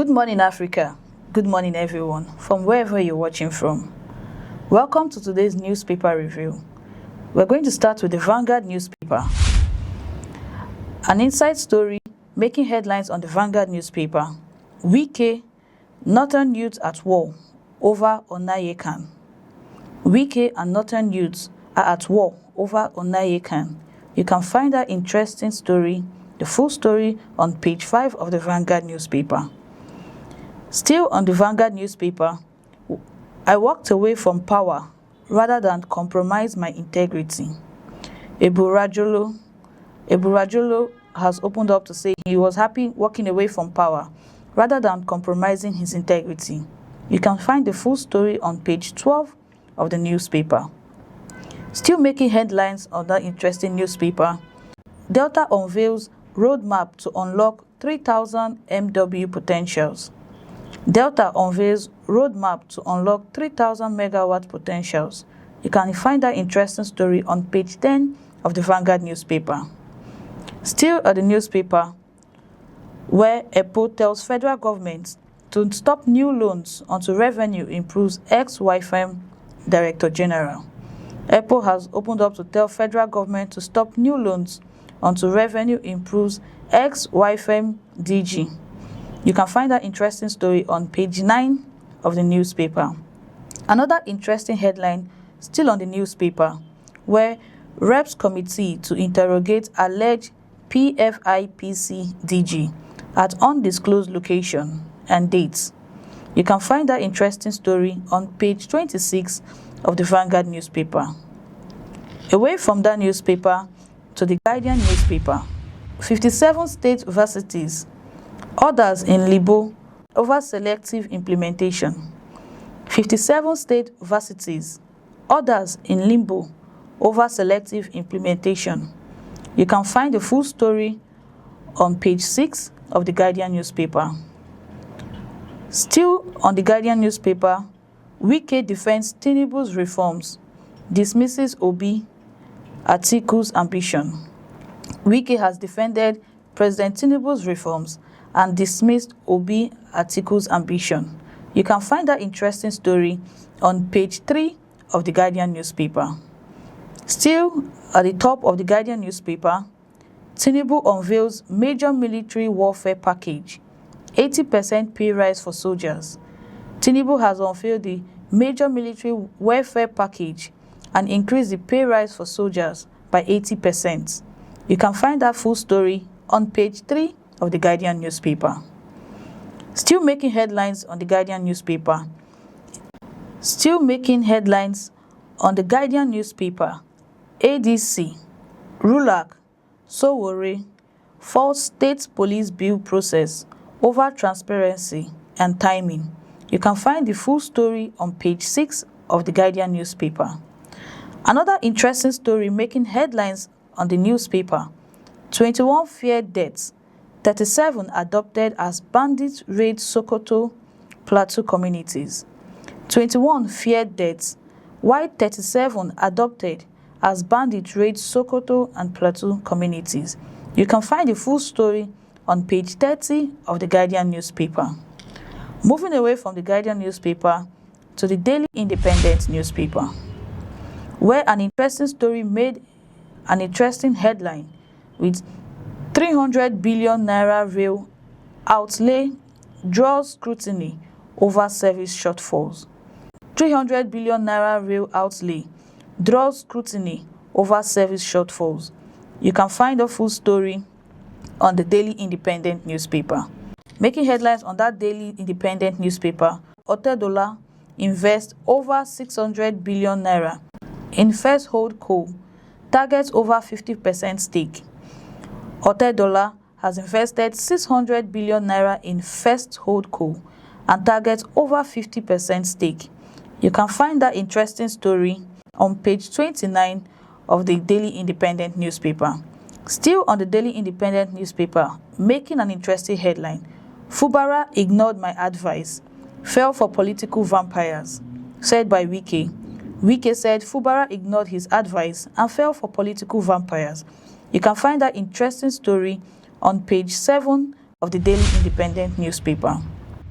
Good morning, Africa. Good morning, everyone, from wherever you're watching from. Welcome to today's newspaper review. We're going to start with the Vanguard newspaper. An inside story making headlines on the Vanguard newspaper. Wike, Northern youths at war over Onayekan. Wike and Northern youths are at war over Onayekan. You can find that interesting story, the full story, on page 5 of the Vanguard newspaper. Still on the Vanguard newspaper, I walked away from power rather than compromise my integrity. Eburajolo has opened up to say he was happy walking away from power rather than compromising his integrity. You can find the full story on page 12 of the newspaper. Still making headlines on that interesting newspaper, Delta unveils roadmap to unlock 3,000 MW potentials. Delta unveils roadmap to unlock 3,000 megawatt potentials. You can find that interesting story on page 10 of the Vanguard newspaper. Still at the newspaper, where EPO tells federal government to stop new loans until revenue improves ex-YFM Director General. EPO has opened up to tell federal government to stop new loans until revenue improves ex-YFM DG. You can find that interesting story on page 9 of the newspaper. Another interesting headline still on the newspaper, where Reps Committee to interrogate alleged PFIPC DG at undisclosed location and dates. You can find that interesting story on page 26 of the Vanguard newspaper. Away from that newspaper to the Guardian newspaper, 57 state varsities, orders in limbo over selective implementation. 57 state varsities, orders in limbo over selective implementation. You can find the full story on page 6 of the Guardian newspaper. Still on the Guardian newspaper, Wike defends Tinubu's reforms, dismisses Obi Atiku's ambition. Wike has defended President Tinubu's reforms and dismissed Obi Atiku's ambition. You can find that interesting story on page 3 of the Guardian newspaper. Still at the top of the Guardian newspaper, Tinubu unveils major military warfare package, 80% pay rise for soldiers. Tinubu has unveiled the major military warfare package and increased the pay rise for soldiers by 80%. You can find that full story on page 3 of the Guardian newspaper. Still making headlines on the Guardian newspaper. Still making headlines on the Guardian newspaper. ADC, Rulak, Sowore, false state police bill process over transparency and timing. You can find the full story on page 6 of the Guardian newspaper. Another interesting story making headlines on the newspaper, 21 feared deaths, 37 adopted as bandits raid Sokoto Plateau communities. 21 feared deaths, while 37 adopted as bandits raid Sokoto and Plateau communities. You can find the full story on page 30 of the Guardian newspaper. Moving away from the Guardian newspaper to the Daily Independent newspaper, where an interesting story made an interesting headline with 300 billion naira rail outlay draws scrutiny over service shortfalls. 300 billion naira rail outlay draws scrutiny over service shortfalls. You can find the full story on the Daily Independent newspaper. Making headlines on that Daily Independent newspaper, Otedola invests over 600 billion naira in First Holdco, targets over 50% stake. Otedola has invested 600 billion naira in First Holdco and targets over 50% stake. You can find that interesting story on page 29 of the Daily Independent newspaper. Still on the Daily Independent newspaper, making an interesting headline, Fubara ignored my advice, fell for political vampires, said by Wike. Wike said Fubara ignored his advice and fell for political vampires. You can find that interesting story on page 7 of the Daily Independent newspaper.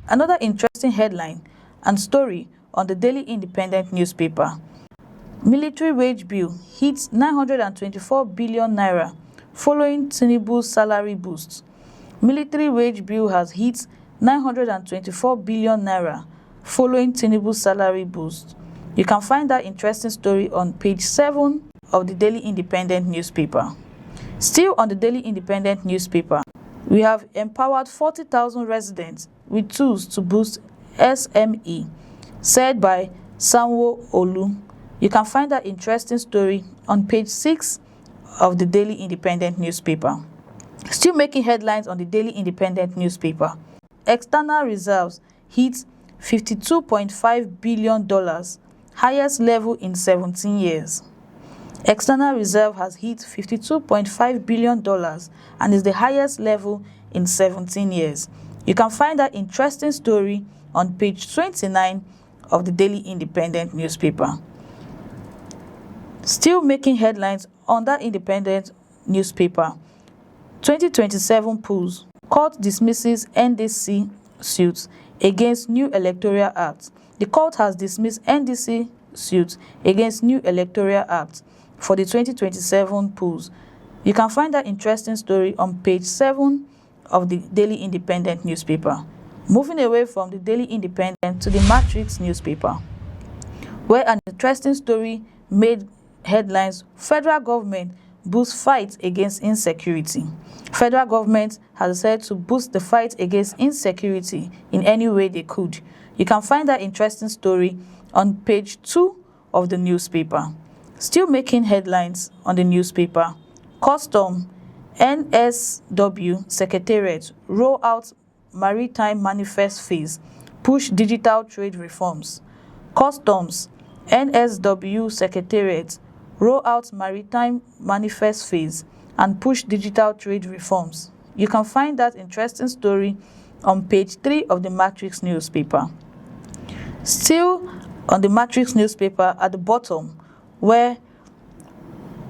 Another interesting headline and story on the Daily Independent newspaper. Military wage bill hits 924 billion naira following Tinubu's salary boost. Military wage bill has hit 924 billion naira following Tinubu's salary boost. You can find that interesting story on page 7 of the Daily Independent newspaper. Still on the Daily Independent newspaper, we have empowered 40,000 residents with tools to boost SME, said by Sanwo-Olu. You can find that interesting story on page 6 of the Daily Independent newspaper. Still making headlines on the Daily Independent newspaper. External reserves hit $52.5 billion, highest level in 17 years. External reserve has hit $52.5 billion and is the highest level in 17 years. You can find that interesting story on page 29 of the Daily Independent newspaper. Still making headlines on that independent newspaper. 2027 polls. Court dismisses NDC suits against new electoral act. The court has dismissed NDC suits against new electoral act for the 2027 polls. You can find that interesting story on page 7 of the Daily Independent newspaper. Moving away from the Daily Independent to the Matrix newspaper, where an interesting story made headlines. Federal government boosts fight against insecurity. Federal government has said to boost the fight against insecurity in any way they could. You can find that interesting story on page 2 of the newspaper. Still making headlines on the newspaper. Custom NSW Secretariat roll out Maritime Manifest phase, push digital trade reforms. Customs NSW Secretariat roll out Maritime Manifest phase and push digital trade reforms. You can find that interesting story on page 3 of the Matrix newspaper. Still on the Matrix newspaper at the bottom, where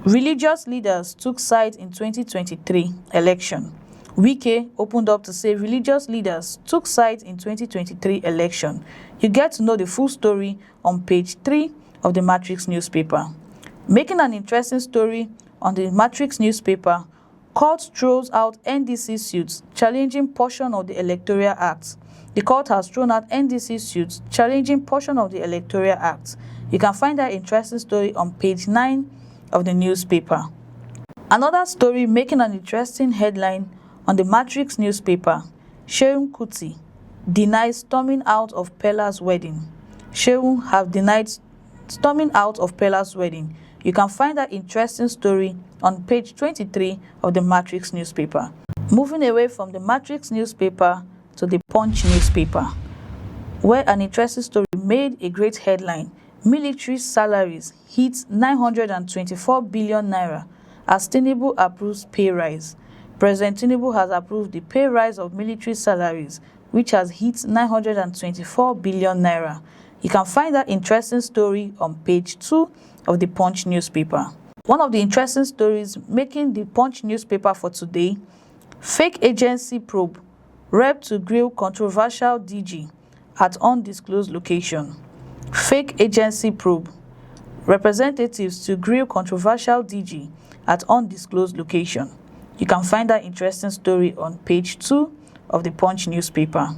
religious leaders took sides in 2023 election. Wike opened up to say religious leaders took sides in 2023 election. You get to know the full story on page 3 of the Matrix newspaper. Making an interesting story on the Matrix newspaper, court throws out NDC suits challenging portion of the Electoral Act. The court has thrown out NDC suits challenging portion of the Electoral Act. You can find that interesting story on page 9 of the newspaper. Another story making an interesting headline on the Matrix newspaper, Shehu Kuti denies storming out of Pella's wedding. Shehu have denied storming out of Pella's wedding. You can find that interesting story on page 23 of the Matrix newspaper. Moving away from the Matrix newspaper to the Punch newspaper, where an interesting story made a great headline. Military salaries hit 924 billion naira as Tinubu approves pay rise. President Tinubu has approved the pay rise of military salaries, which has hit 924 billion naira. You can find that interesting story on page 2 of the Punch newspaper. One of the interesting stories making the Punch newspaper for today, fake agency probe, rep to grill controversial DG at undisclosed location. Fake agency probe, representatives to grill controversial DG at undisclosed location. You can find that interesting story on page 2 of the Punch newspaper.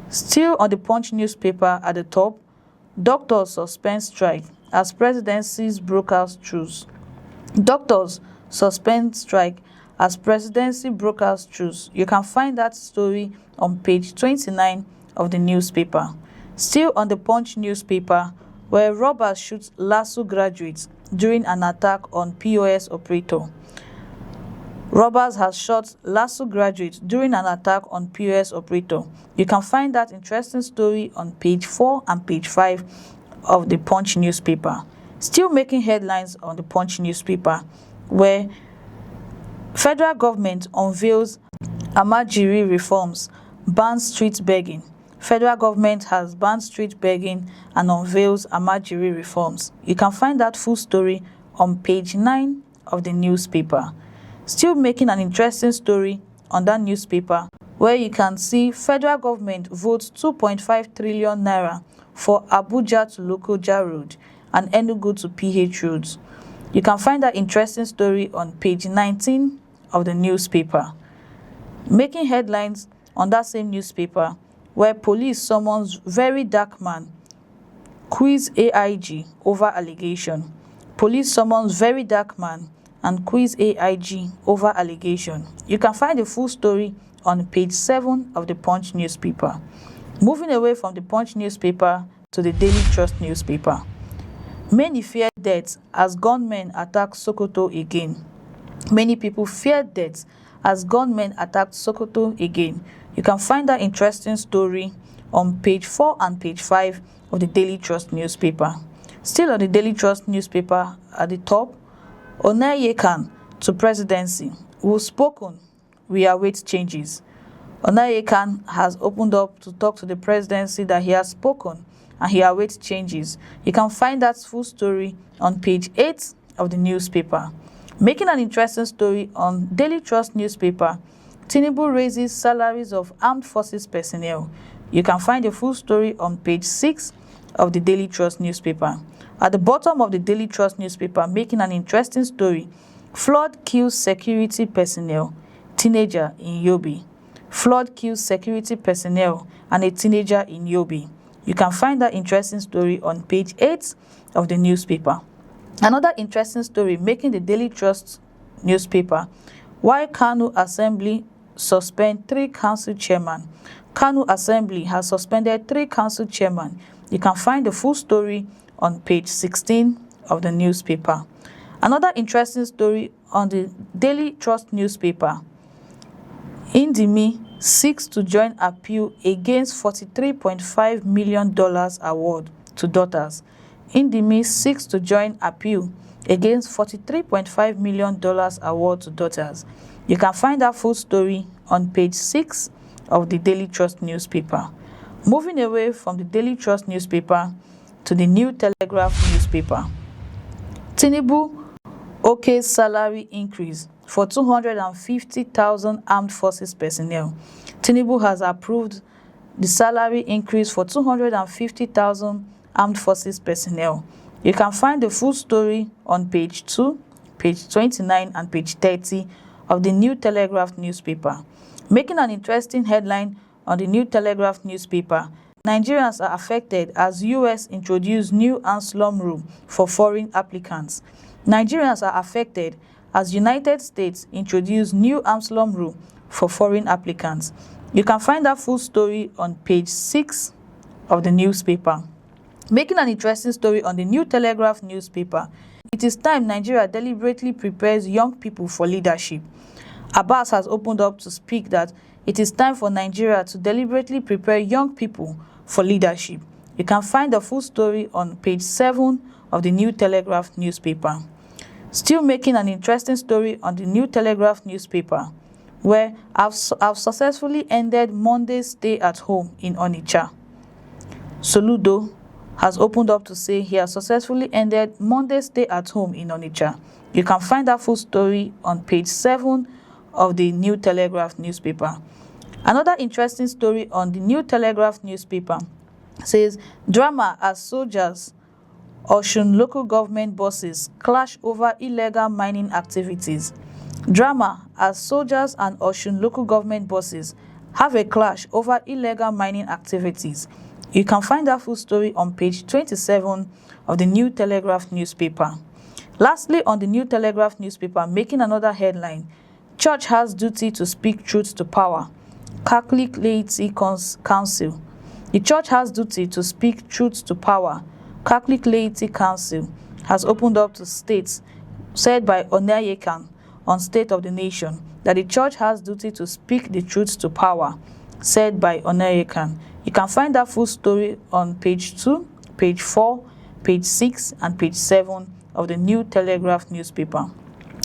Still on the Punch newspaper at the top, doctors suspend strike as presidency's brokers truce. Doctors suspend strike as presidency brokers truce. You can find that story on page 29 of the newspaper. Still on the Punch newspaper, where robbers shoot LASU graduates during an attack on POS operator. Robbers has shot LASU graduates during an attack on POS operator. You can find that interesting story on page 4 and page 5 of the Punch newspaper. Still making headlines on the Punch newspaper, where federal government unveils Amajiri reforms, bans street begging. Federal government has banned street begging and unveils Amajiri reforms. You can find that full story on page 9 of the newspaper. Still making an interesting story on that newspaper, where you can see federal government votes 2.5 trillion naira for Abuja to Lokoja Road and Enugu to PH roads. You can find that interesting story on page 19 of the newspaper. Making headlines on that same newspaper, where police summons very dark man, quiz AIG over allegation. Police summons very dark man and quiz AIG over allegation. You can find the full story on page 7 of the Punch newspaper. Moving away from the Punch newspaper to the Daily Trust newspaper. Many fear death as gunmen attack Sokoto again. Many people fear death as gunmen attacked Sokoto again. You can find that interesting story on page 4 and page 5 of the Daily Trust newspaper. Still on the Daily Trust newspaper at the top, Onayekan to presidency. We've spoken, we await changes. Onayekan has opened up to talk to the presidency that he has spoken and he awaits changes. You can find that full story on page 8 of the newspaper. Making an interesting story on Daily Trust newspaper, Tinubu raises salaries of armed forces personnel. You can find the full story on page 6 of the Daily Trust newspaper. At the bottom of the Daily Trust newspaper, making an interesting story, flood kills security personnel, teenager in Yobe. Flood kills security personnel and a teenager in Yobe. You can find that interesting story on page 8 of the newspaper. Another interesting story making the Daily Trust newspaper, why Kanu Assembly suspend 3 council chairmen. Kanu Assembly has suspended 3 council chairmen. You can find the full story on page 16 of the newspaper. Another interesting story on the Daily Trust newspaper, Indimi seeks to join appeal against $43.5 million award to daughters. Indimi seeks to join appeal against $43.5 million award to daughters. You can find that full story on page 6 of the Daily Trust newspaper. Moving away from the Daily Trust newspaper to the New Telegraph newspaper. Tinubu okay's salary increase for 250,000 armed forces personnel. Tinubu has approved the salary increase for 250,000 armed forces personnel. You can find the full story on page 2, page 29, and page 30 of the New Telegraph newspaper. Making an interesting headline on the New Telegraph newspaper, Nigerians are affected as US introduce new asylum rule for foreign applicants. Nigerians are affected as United States introduce new asylum rule for foreign applicants. You can find that full story on page 6 of the newspaper. Making an interesting story on the New Telegraph newspaper, it is time Nigeria deliberately prepares young people for leadership. Abbas has opened up to speak that it is time for Nigeria to deliberately prepare young people for leadership. You can find the full story on page 7 of the New Telegraph newspaper. Still making an interesting story on the New Telegraph newspaper, where I've successfully ended Monday's stay at home in Onitsha. Soludo has opened up to say he has successfully ended Monday's stay at home in Onitsha. You can find that full story on page 7 of the New Telegraph newspaper. Another interesting story on the New Telegraph newspaper says, drama as soldiers Osun local government buses clash over illegal mining activities. Drama as soldiers and Osun local government buses have a clash over illegal mining activities. You can find that full story on page 27 of the New Telegraph newspaper. Lastly, on the New Telegraph newspaper, making another headline, Church has duty to speak truth to power. Catholic Laity Council. The church has duty to speak truth to power. Catholic Laity Council has opened up to states, said by Onayekan on State of the Nation, that the church has duty to speak the truth to power, said by Onayekan. You can find that full story on page 2, page 4, page 6, and page 7 of the New Telegraph newspaper.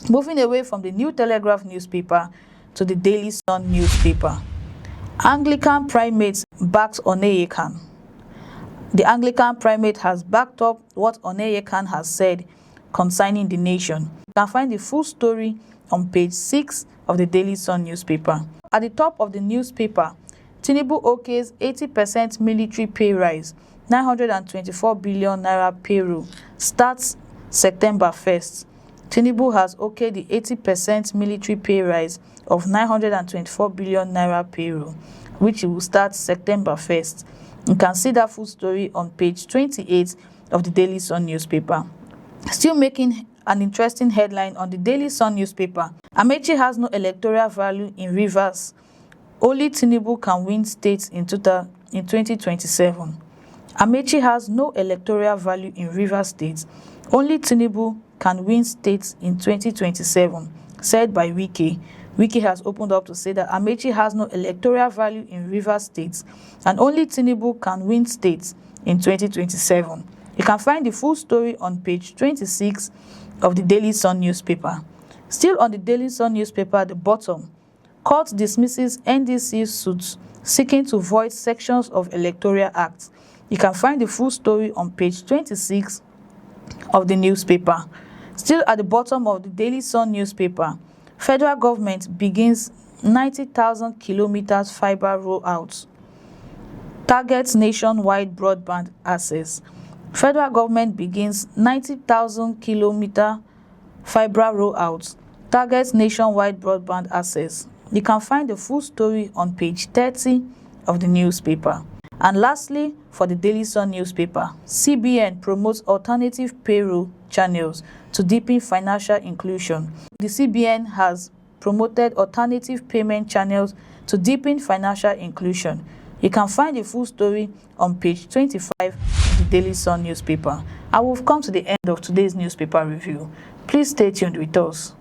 Moving away from the New Telegraph newspaper to the Daily Sun newspaper. Anglican primate backs Onayekan. The Anglican primate has backed up what Onayekan has said concerning the nation. You can find the full story on page 6 of the Daily Sun newspaper. At the top of the newspaper, Tinubu okays 80% military pay rise, 924 billion naira payroll starts September 1st. Tinubu has okayed the 80% military pay rise of 924 billion naira payroll, which will start September 1st. You can see that full story on page 28 of the Daily Sun newspaper. Still making an interesting headline on the Daily Sun newspaper, Amaechi has no electoral value in Rivers. Only Tinubu can win states in 2027. Amaechi has no electoral value in Rivers State. Only Tinubu can win states in 2027, said by Wike. Wike has opened up to say that Amaechi has no electoral value in Rivers State and only Tinubu can win states in 2027. You can find the full story on page 26 of the Daily Sun newspaper. Still on the Daily Sun newspaper at the bottom, court dismisses NDC suits seeking to void sections of Electoral Act. You can find the full story on page 26 of the newspaper. Still at the bottom of the Daily Sun newspaper, federal government begins 90,000 kilometers fiber rollout. Targets nationwide broadband access. Federal government begins 90,000 kilometer fiber rollout. Targets nationwide broadband access. You can find the full story on page 30 of the newspaper. And lastly, for the Daily Sun newspaper, CBN promotes alternative payroll channels to deepen financial inclusion. The CBN has promoted alternative payment channels to deepen financial inclusion. You can find the full story on page 25 of the Daily Sun newspaper. I will come to the end of today's newspaper review. Please stay tuned with us.